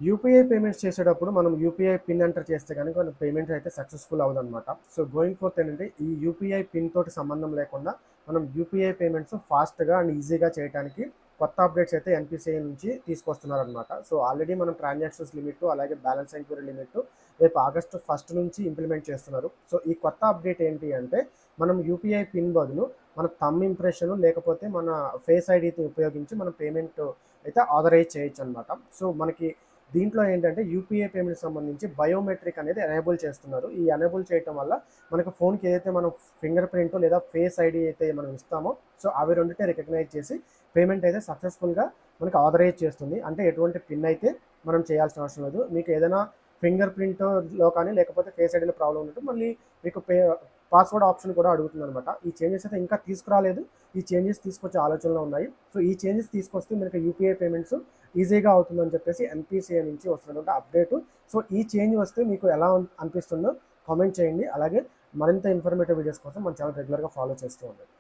UPI payments చేసేటప్పుడు మనం UPI pin enter చేస్తే కనుక మన పేమెంట్ అయితే సక్సెస్ఫుల్ అవ్వదన్నమాట. సో గోయింగ్ ఫోర్త్ ఏంటంటే ఈ యూపీఐ పిన్ తోటి సంబంధం లేకుండా మనం యూపీఐ పేమెంట్స్ ఫాస్ట్గా అండ్ ఈజీగా చేయడానికి కొత్త అప్డేట్స్ అయితే ఎన్పిసిఐ నుంచి తీసుకొస్తున్నారనమాట. సో ఆల్రెడీ మనం ట్రాన్సాక్షన్స్ లిమిట్ అలాగే బ్యాలెన్స్ ఎంక్వైరీ లిమిట్ రేపు ఆగస్టు 1 నుంచి ఇంప్లిమెంట్ చేస్తున్నారు. సో ఈ కొత్త అప్డేట్ ఏంటి అంటే మనం యూపీఐ పిన్ బదులు మన థంబ్ ఇంప్రెషన్ లేకపోతే మన ఫేస్ ఐడిని ఉపయోగించి మనం పేమెంట్ అయితే ఆథరైజ్ చేయొచ్చు అనమాట. సో మనకి దీంట్లో ఏంటంటే యూపీఐ పేమెంట్కి సంబంధించి బయోమెట్రిక్ అనేది ఎనేబుల్ చేస్తున్నారు. ఈ ఎనేబుల్ చేయటం వల్ల మనకు ఫోన్కి ఏదైతే మనం ఫింగర్ ప్రింట్ లేదా ఫేస్ ఐడి అయితే మనం ఇస్తామో సో అవి రెండింటిని రికగ్నైజ్ చేసి పేమెంట్ అయితే సక్సెస్ఫుల్గా మనకి ఆథరైజ్ చేస్తుంది. అంటే ఎటువంటి పిన్ అయితే మనం చేయాల్సిన అవసరం లేదు. మీకు ఏదైనా ఫింగర్ ప్రింట్లో కానీ లేకపోతే ఫేస్ ఐడిలో ప్రాబ్లం ఉన్నట్టు మళ్ళీ మీకు పాస్వర్డ్ ఆప్షన్ కూడా అడుగుతుంది అనమాట. ఈ చేంజెస్ అయితే ఇంకా తీసుకురాలేదు. ఈ చేంజెస్ తీసుకొచ్చే ఆలోచనలో ఉన్నాయి. సో ఈ చేంజెస్ తీసుకొస్తే మనకి యూపీఐ పేమెంట్స్ ఈజీగా అవుతుందని చెప్పేసి ఎన్పిసిఐ నుంచి వస్తున్నటువంటి అప్డేటు. సో ఈ చేంజ్ వస్తే మీకు ఎలా అనిపిస్తుందో కామెంట్ చేయండి. అలాగే మరింత ఇన్ఫర్మేటివ్ వీడియోస్ కోసం మన ఛానల్ రెగ్యులర్గా ఫాలో చేస్తూ ఉండండి.